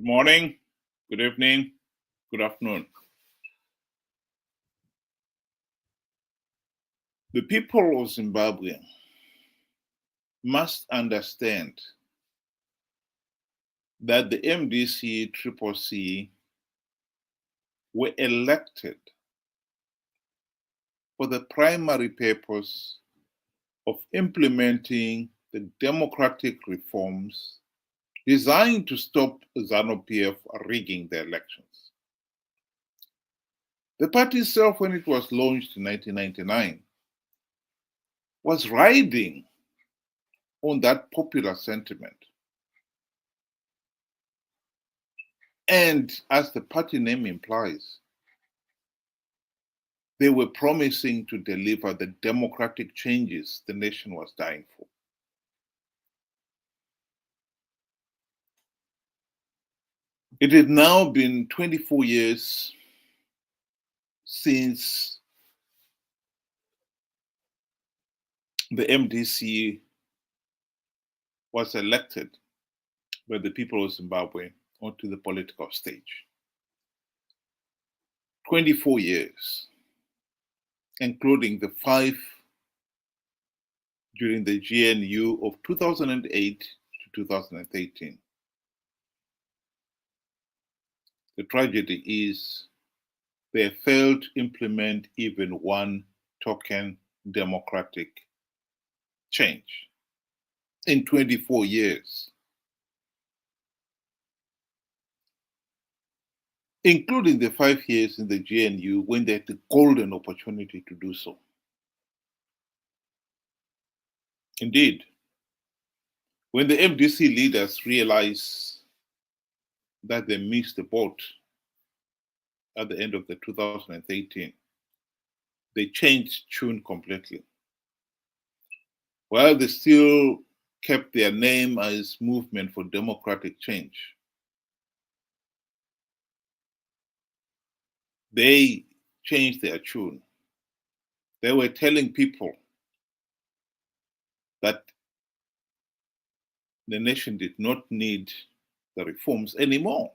Morning, good evening, good afternoon. The people of Zimbabwe must understand that the MDC CCC were elected for the primary purpose of implementing the democratic reforms designed to stop Zanu PF rigging the elections. The party itself, when it was launched in 1999, was riding on that popular sentiment. And as the party name implies, they were promising to deliver the democratic changes the nation was dying for. It had now been 24 years since the MDC was elected by the people of Zimbabwe onto the political stage. 24 years, including the 5 during the GNU of 2008 to 2013. The tragedy is they failed to implement even one token democratic change in 24 years, including the 5 years in the GNU when they had the golden opportunity to do so. Indeed, when the MDC leaders realized that they missed the boat at the end of the 2018, they changed tune completely. While they still kept their name as Movement for Democratic Change, they changed their tune. They were telling people that the nation did not need the reforms anymore.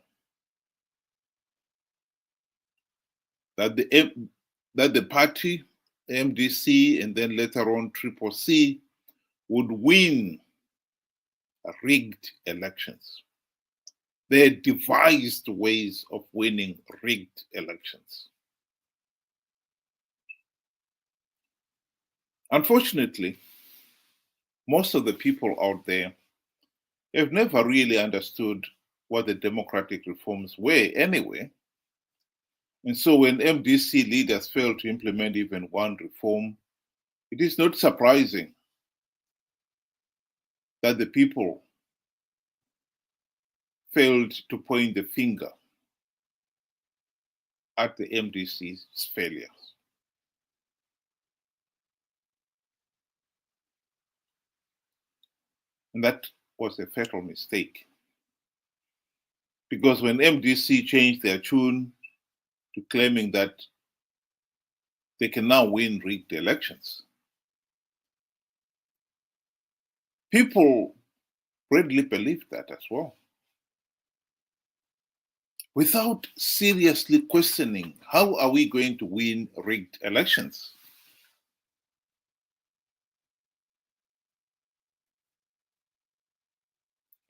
That the party, MDC, and then later on CCC would win rigged elections. They had devised ways of winning rigged elections. Unfortunately, most of the people out there have never really understood what the democratic reforms were anyway. And so when MDC leaders fail to implement even one reform, it is not surprising that the people failed to point the finger at the MDC's failures. And that was a fatal mistake. Because when MDC changed their tune to claiming that they can now win rigged elections, people readily believed that as well, without seriously questioning how are we going to win rigged elections.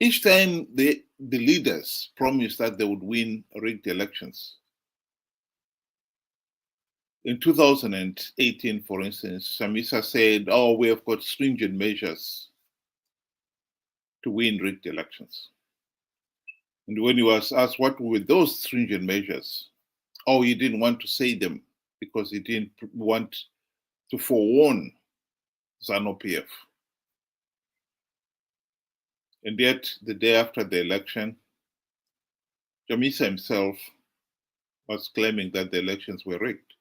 Each time the leaders promised that they would win rigged elections. In 2018, for instance, Chamisa said, oh, we have got stringent measures to win rigged elections. And when he was asked what were those stringent measures, oh, he didn't want to say them because he didn't want to forewarn Zanu PF. And yet, the day after the election, Chamisa himself was claiming that the elections were rigged.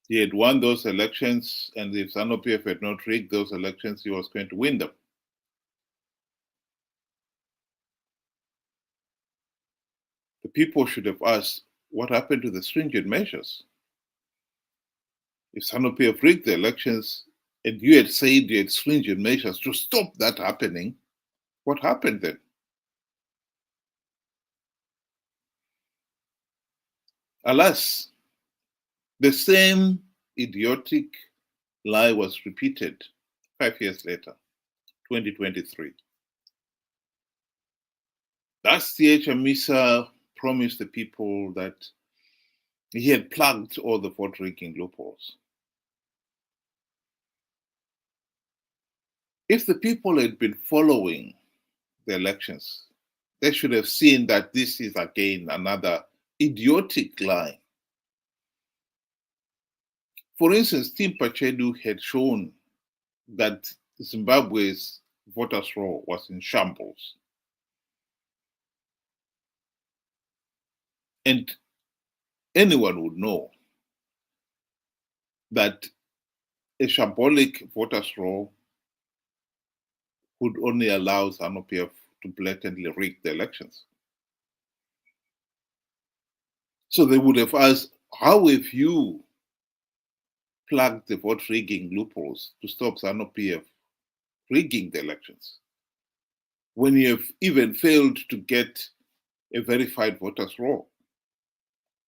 He had won those elections, and if Zanu PF had not rigged those elections, he was going to win them. The people should have asked, what happened to the stringent measures? If Zanu PF rigged the elections, and you had said you had stringent measures to stop that happening, what happened then? Alas, the same idiotic lie was repeated 5 years later, 2023. Thus, C.H. Chamisa promised the people that he had plugged all the vote rigging loopholes. If the people had been following the elections, they should have seen that this is again another idiotic lie. For instance, Tim Pachedu had shown that Zimbabwe's voters' roll was in shambles. And anyone would know that a shambolic voters' roll would only allow Zanu PF to blatantly rig the elections. So they would have asked, how have you plugged the vote rigging loopholes to stop Zanu PF rigging the elections when you have even failed to get a verified voters' roll,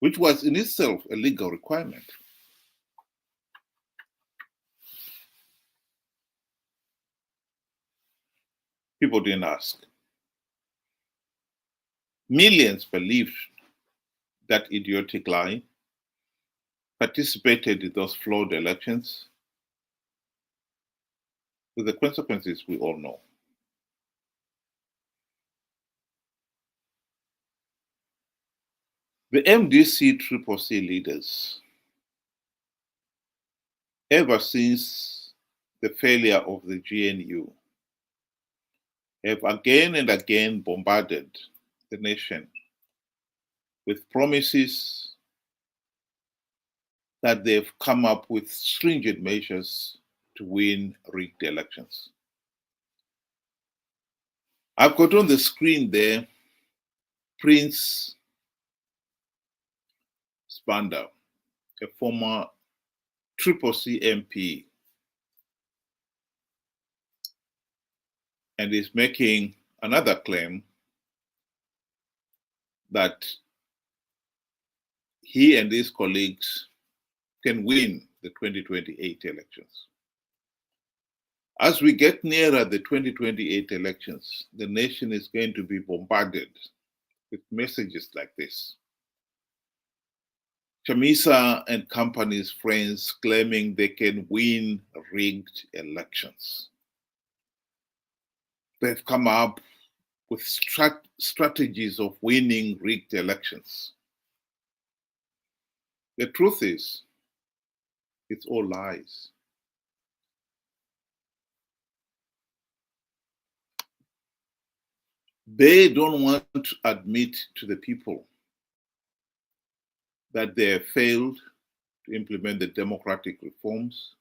which was in itself a legal requirement? People didn't ask. Millions believed that idiotic lie, participated in those flawed elections, with the consequences we all know. The MDC CCC leaders, ever since the failure of the GNU, have again and again bombarded the nation with promises that they've come up with stringent measures to win rigged elections. I've got on the screen there Prince Spanda, a former CCC MP, and is making another claim that he and his colleagues can win the 2028 elections. As we get nearer the 2028 elections, the nation is going to be bombarded with messages like this. Chamisa and company's friends claiming they can win rigged elections. They've come up with strategies of winning rigged elections. The truth is, it's all lies. They don't want to admit to the people that they have failed to implement the democratic reforms.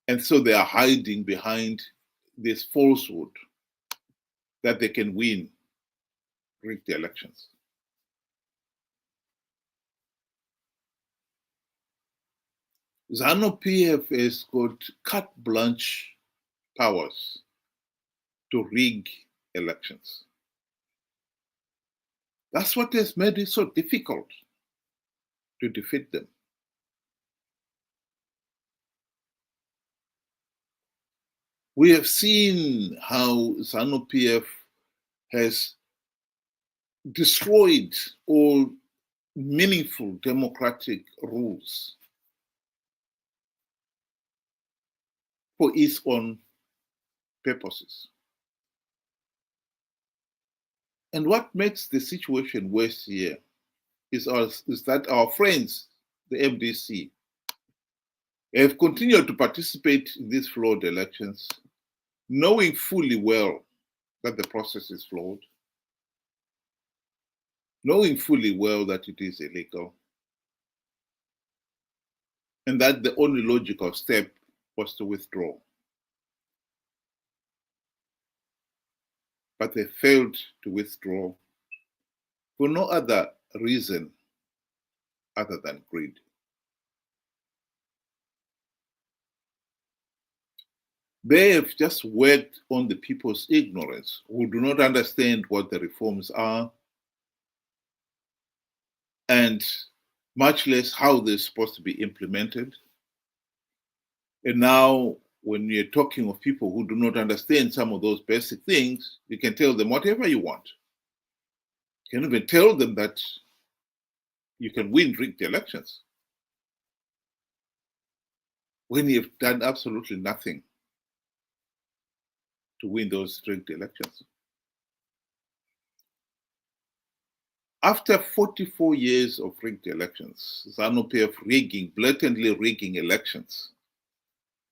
And so they are hiding behind this falsehood that they can win rigged elections. Zanu PF has got carte blanche powers to rig elections. That's what has made it so difficult to defeat them. We have seen how Zanu PF has destroyed all meaningful democratic rules for its own purposes. And what makes the situation worse here is that our friends, the MDC, have continued to participate in these flawed elections, knowing fully well that the process is flawed, knowing fully well that it is illegal, and that the only logical step was to withdraw. But they failed to withdraw for no other reason other than greed. They have just worked on the people's ignorance, who do not understand what the reforms are, and much less how they're supposed to be implemented. And now, when you're talking of people who do not understand some of those basic things, you can tell them whatever you want. You can even tell them that you can win rigged elections when you've done absolutely nothing to win those rigged elections. After 44 years of rigged elections, Zanu PF blatantly rigging elections,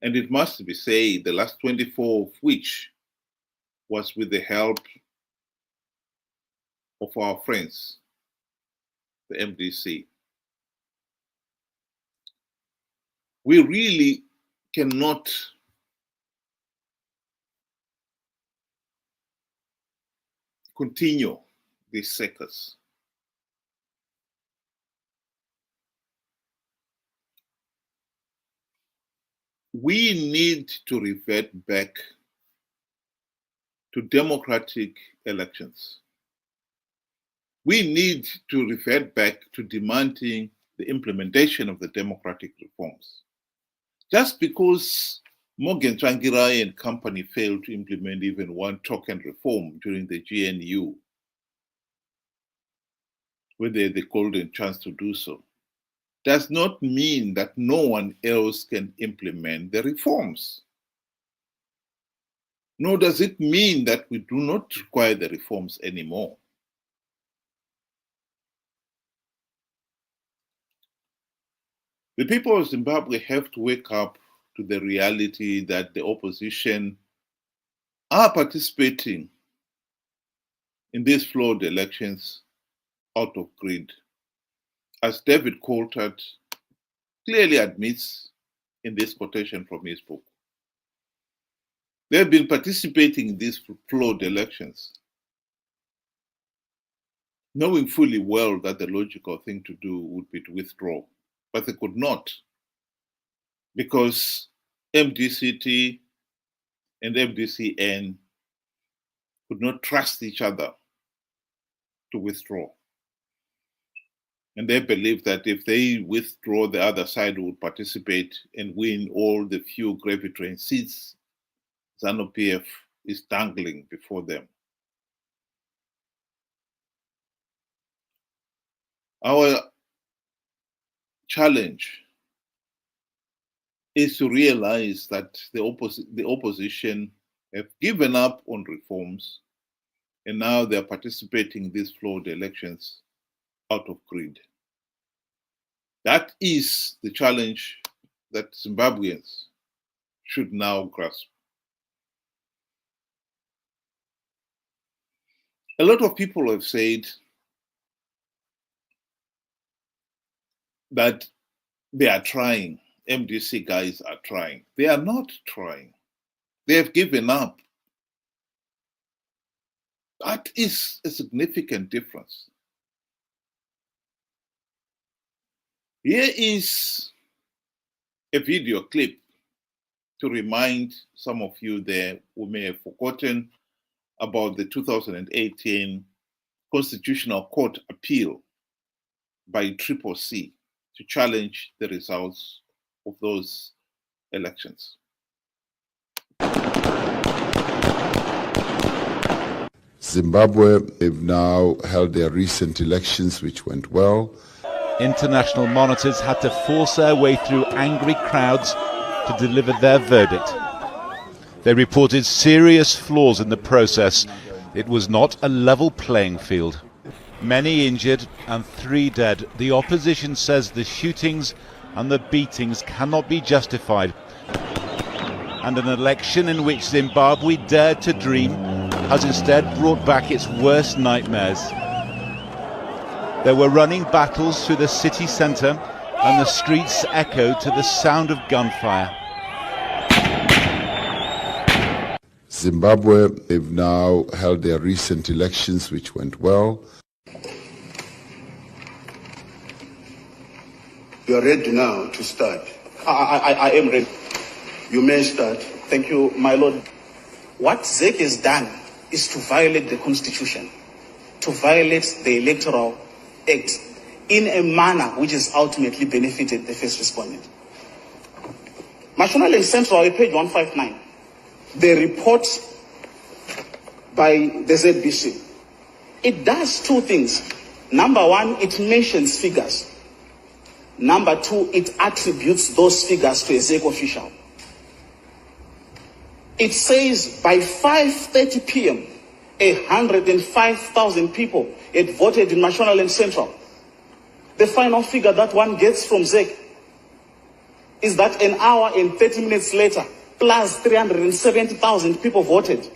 and it must be said, the last 24 of which was with the help of our friends, the MDC. We really cannot continue this circus. We need to revert back to democratic elections. We need to revert back to demanding the implementation of the democratic reforms. Just because Morgan Tsvangirai and company failed to implement even one token reform during the GNU, when they had the golden chance to do so, does not mean that no one else can implement the reforms. Nor does it mean that we do not require the reforms anymore. The people of Zimbabwe have to wake up to the reality that the opposition are participating in these flawed elections out of greed, as David Coltart clearly admits in this quotation from his book. They have been participating in these flawed elections, knowing fully well that the logical thing to do would be to withdraw, but they could not, because MDCT and MDCN could not trust each other to withdraw. And they believe that if they withdraw, the other side would participate and win all the few gravy train seats Zanu PF is dangling before them. Our challenge is to realize that the opposition have given up on reforms, and now they're participating in these flawed elections out of greed. That is the challenge that Zimbabweans should now grasp. A lot of people have said that they are trying, MDC guys are trying. They are not trying. They have given up. That is a significant difference. Here is a video clip to remind some of you there who may have forgotten about the 2018 Constitutional Court appeal by CCC to challenge the results of those elections. Zimbabwe have now held their recent elections, which went well. International monitors had to force their way through angry crowds to deliver their verdict. They reported serious flaws in the process. It was not a level playing field. Many injured and 3 dead. The opposition says the shootings and the beatings cannot be justified. And an election in which Zimbabwe dared to dream has instead brought back its worst nightmares. There were running battles through the city centre, and the streets echoed to the sound of gunfire. Zimbabwe have now held their recent elections, which went well. You are ready now to start. I am ready. You may start. Thank you, my lord. What ZEC has done is to violate the constitution, to violate the Electoral Act. in a manner which has ultimately benefited the first respondent. Mashonaland Central, page 159, the report by the ZBC, it does two things. Number one, it mentions figures. Number two, it attributes those figures to a ZEC official. It says by 5:30 p.m., 105,000 people had voted in Mashonaland Central. The final figure that one gets from ZEC is that an hour and 30 minutes later, plus 370,000 people voted.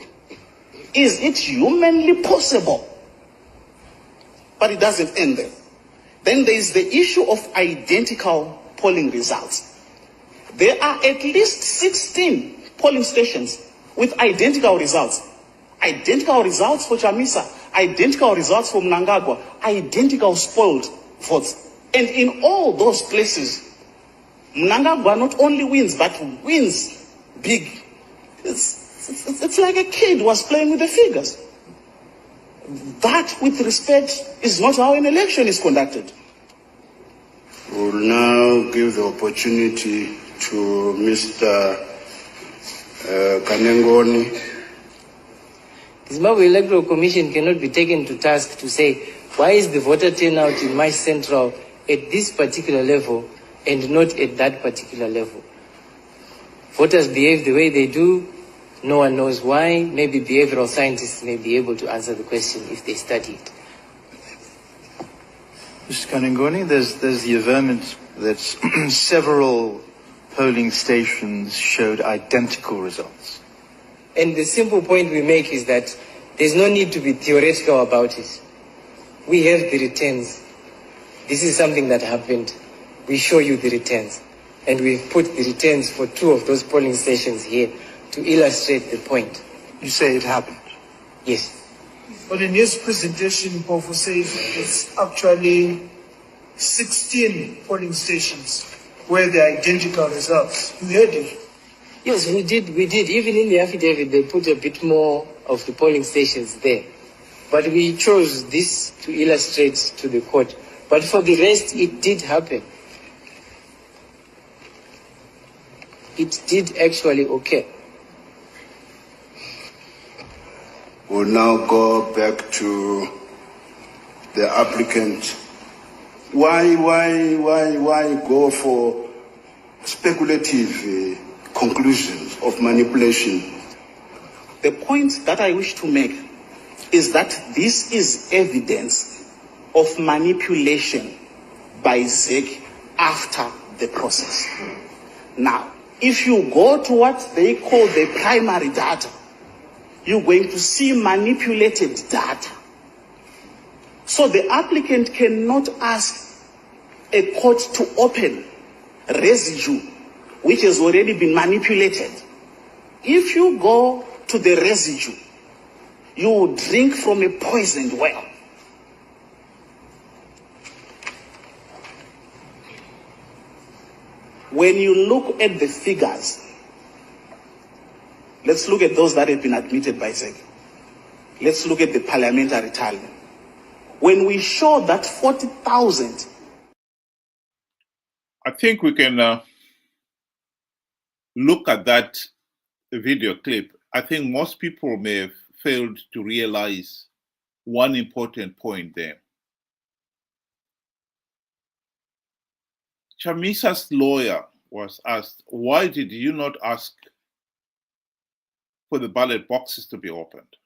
Is it humanly possible? But it doesn't end there. Then there is the issue of identical polling results. There are at least 16 polling stations with identical results. Identical results for Chamisa, identical results for Mnangagwa, identical spoiled votes. And in all those places, Mnangagwa not only wins, but wins big. It's like a kid was playing with the figures. That, with respect, is not how an election is conducted. We'll now give the opportunity to Mr. Kanengoni. The Zimbabwe Electoral Commission cannot be taken to task to say, why is the voter turnout in my central at this particular level and not at that particular level? Voters behave the way they do. No one knows why. Maybe behavioral scientists may be able to answer the question if they study it. Mr. Kanengoni, there's the averment that several polling stations showed identical results. And the simple point we make is that there's no need to be theoretical about it. We have the returns. This is something that happened. We show you the returns. And we've put the returns for 2 of those polling stations here to illustrate the point. You say it happened? Yes. But in his presentation, Pofo says it's actually 16 polling stations where the identical results. You heard it? Yes, we did. Even in the affidavit, they put a bit more of the polling stations there. But we chose this to illustrate to the court. But for the rest, it did happen. It did actually occur. We'll now go back to the applicant. Why go for speculative conclusions of manipulation? The point that I wish to make is that this is evidence of manipulation by ZEC after the process. Now, if you go to what they call the primary data, you're going to see manipulated data. So the applicant cannot ask a court to open residue which has already been manipulated. If you go to the residue, you will drink from a poisoned well. When you look at the figures, let's look at those that have been admitted by ZEC. Let's look at the parliamentary tally. When we show that 40,000. I think we can look at that video clip. I think most people may have failed to realize one important point there. Chamisa's lawyer was asked, why did you not ask for the ballot boxes to be opened?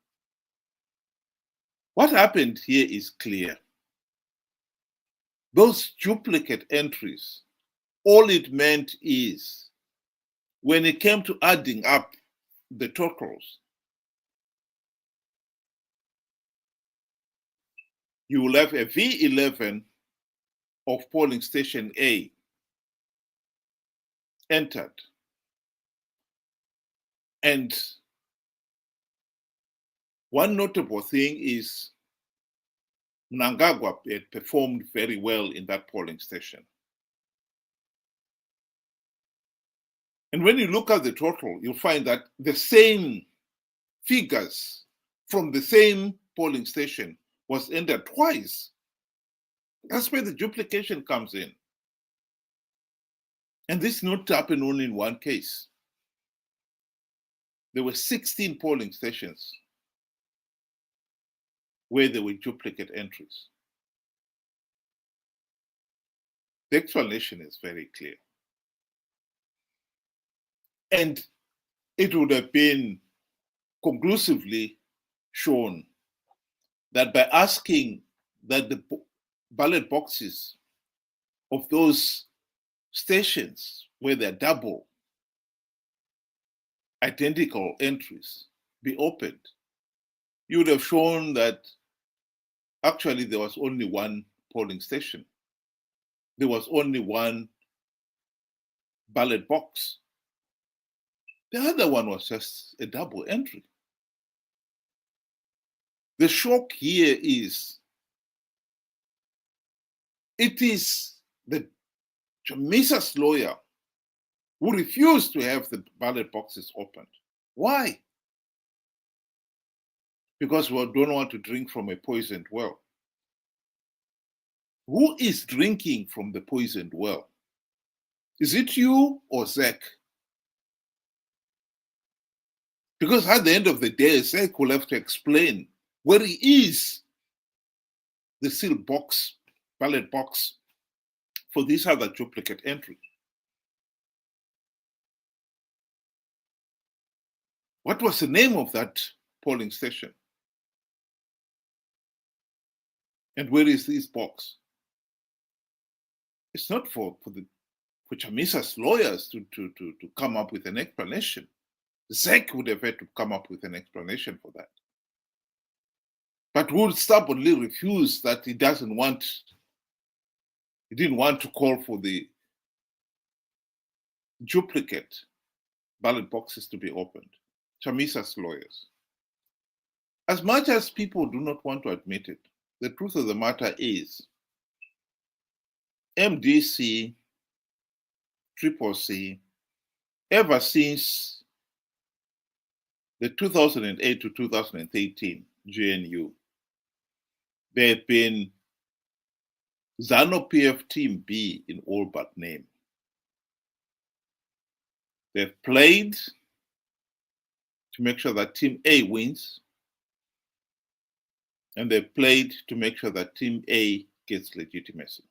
What happened here is clear. Those duplicate entries, all it meant is when it came to adding up the totals, you will have a V11 of polling station A entered. And one notable thing is Mnangagwa had performed very well in that polling station. And when you look at the total, you'll find that the same figures from the same polling station was entered twice. That's where the duplication comes in. And this not happened only in one case. There were 16 polling stations where there were duplicate entries. The explanation is very clear. And it would have been conclusively shown that by asking that the ballot boxes of those stations where there are double identical entries be opened, you would have shown that actually there was only one polling station. There was only one ballot box. The other one was just a double entry. The shock here is it is the Chamisa's lawyer who refused to have the ballot boxes opened. Why? Because we don't want to drink from a poisoned well. Who is drinking from the poisoned well? Is it you or Zach? Because at the end of the day, Zach will have to explain where he is the sealed box, ballot box, for this other duplicate entry. What was the name of that polling station? And where is this box? It's not for Chamisa's lawyers to come up with an explanation. Zach would have had to come up with an explanation for that. But would stubbornly refuse that he didn't want to call for the duplicate ballot boxes to be opened. Chamisa's lawyers. As much as people do not want to admit it, the truth of the matter is MDC, CCC, ever since the 2008 to 2013 GNU, there have been Zanu PF Team B in all but name. They've played to make sure that Team A wins, and they've played to make sure that Team A gets legitimacy.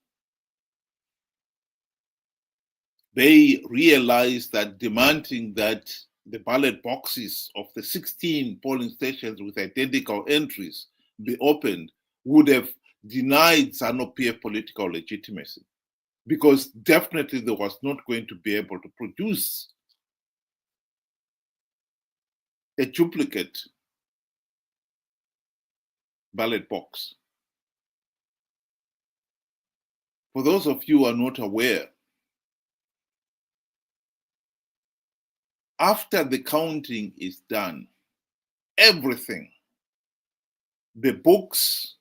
They realized that demanding that the ballot boxes of the 16 polling stations with identical entries be opened would have denied Zanu PF political legitimacy, because definitely there was not going to be able to produce a duplicate ballot box. For those of you who are not aware, after the counting is done, everything, the books,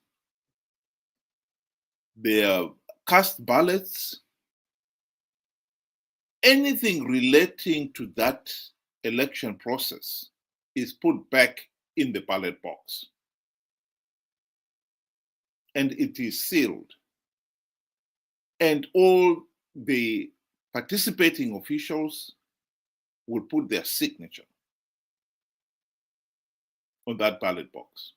the cast ballots, anything relating to that election process is put back in the ballot box. And it is sealed. And all the participating officials will put their signature on that ballot box.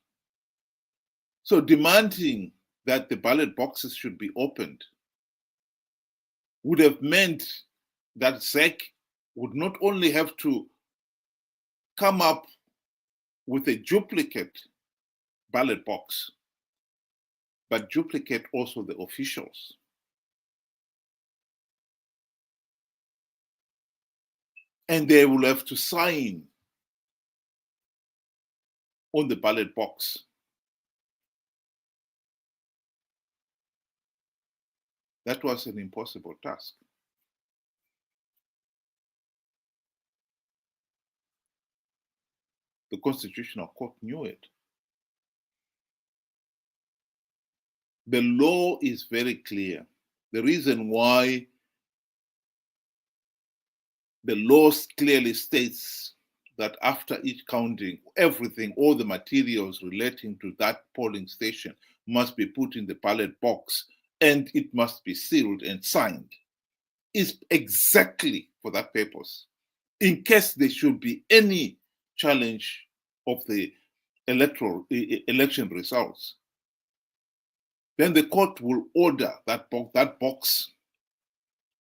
So demanding that the ballot boxes should be opened would have meant that Zach would not only have to come up with a duplicate ballot box, but duplicate also the officials. And they will have to sign on the ballot box. That was an impossible task. The Constitutional Court knew it. The law is very clear. The reason why the law clearly states that after each counting, everything, all the materials relating to that polling station must be put in the ballot box and it must be sealed and signed, is exactly for that purpose. In case there should be any challenge of the election results, then the court will order that box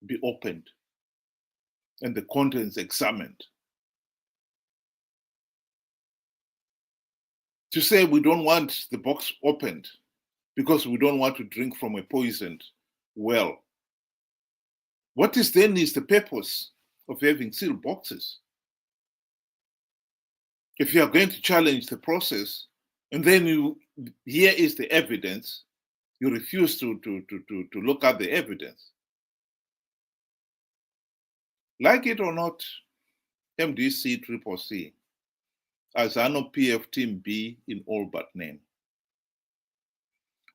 be opened and the contents examined. To say we don't want the box opened because we don't want to drink from a poisoned well, what is then is the purpose of having sealed boxes? If you are going to challenge the process and then here is the evidence, you refuse to look at the evidence. Like it or not, MDC CCC, as Zanu PF Team B in all but name.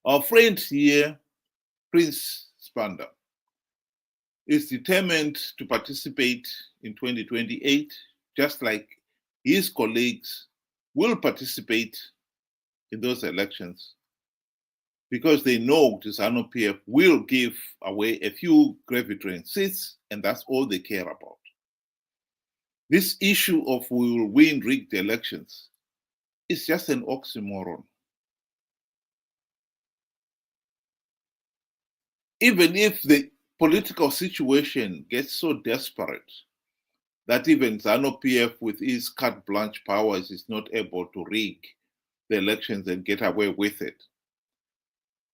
Our friend here, Prince Spanda, is determined to participate in 2028, just like his colleagues will participate in those elections, because they know the Zanu PF will give away a few gravitating seats, and that's all they care about. This issue of we will win rigged elections is just an oxymoron. Even if the political situation gets so desperate that even Zanu PF with his carte blanche powers is not able to rig the elections and get away with it.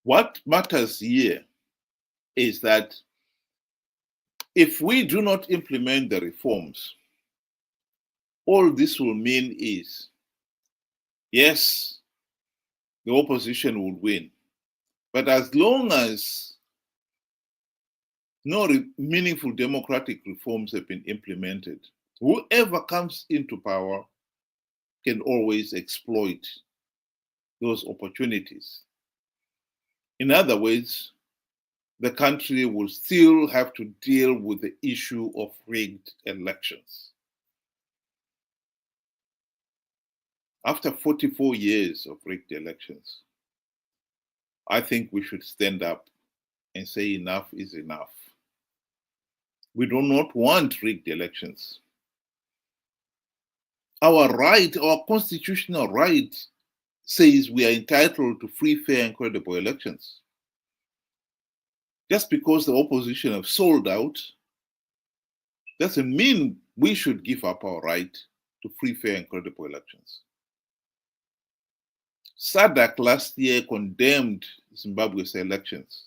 What matters here is that if we do not implement the reforms, all this will mean is, yes, the opposition would win, but as long as no meaningful democratic reforms have been implemented, whoever comes into power can always exploit those opportunities. In other words, the country will still have to deal with the issue of rigged elections. After 44 years of rigged elections, I think we should stand up and say enough is enough. We do not want rigged elections. Our right, our constitutional right, says we are entitled to free, fair, and credible elections. Just because the opposition have sold out doesn't mean we should give up our right to free, fair, and credible elections. SADC last year condemned Zimbabwe's elections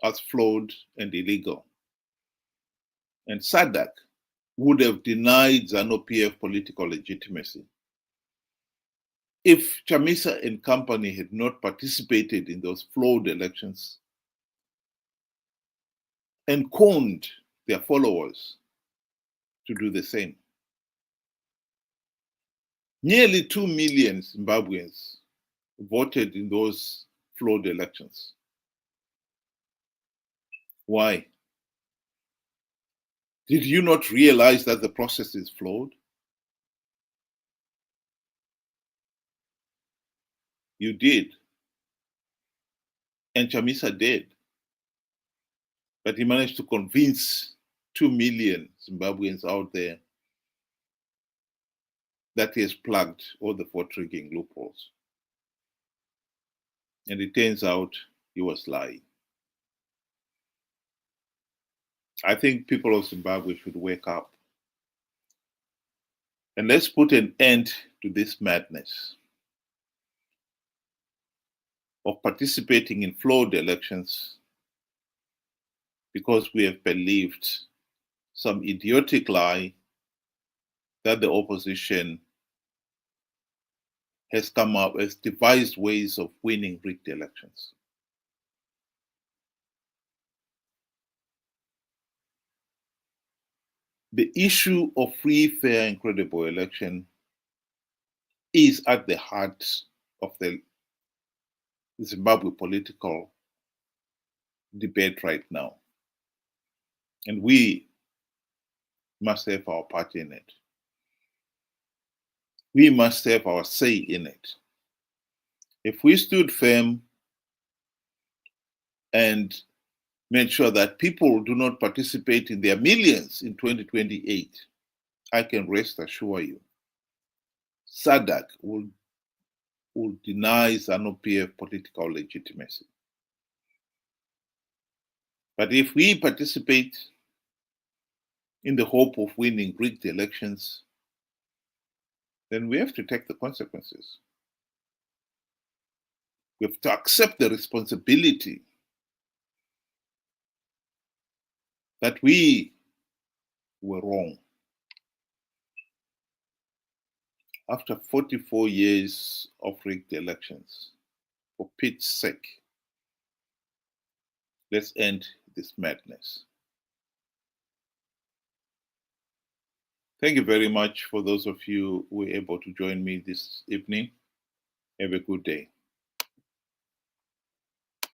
as flawed and illegal. And SADC would have denied Zanu PF political legitimacy if Chamisa and company had not participated in those flawed elections and conned their followers to do the same. Nearly 2 million Zimbabweans voted in those flawed elections. Why? Did you not realize that the process is flawed? You did. And Chamisa did. But he managed to convince 2 million Zimbabweans out there that he has plugged all the vote rigging loopholes. And it turns out he was lying. I think people of Zimbabwe should wake up. And let's put an end to this madness of participating in flawed elections because we have believed some idiotic lie that the opposition has come up as devised ways of winning rigged elections. The issue of free, fair, and credible election is at the heart of the Zimbabwe political debate right now. And we must have our part in it. We must have our say in it. If we stood firm and made sure that people do not participate in their millions in 2028, I can rest assure you, SADC will deny Zanu PF political legitimacy. But if we participate in the hope of winning rigged elections, then we have to take the consequences. We have to accept the responsibility that we were wrong. After 44 years of rigged elections, for Pete's sake, let's end this madness. Thank you very much for those of you who were able to join me this evening. Have a good day.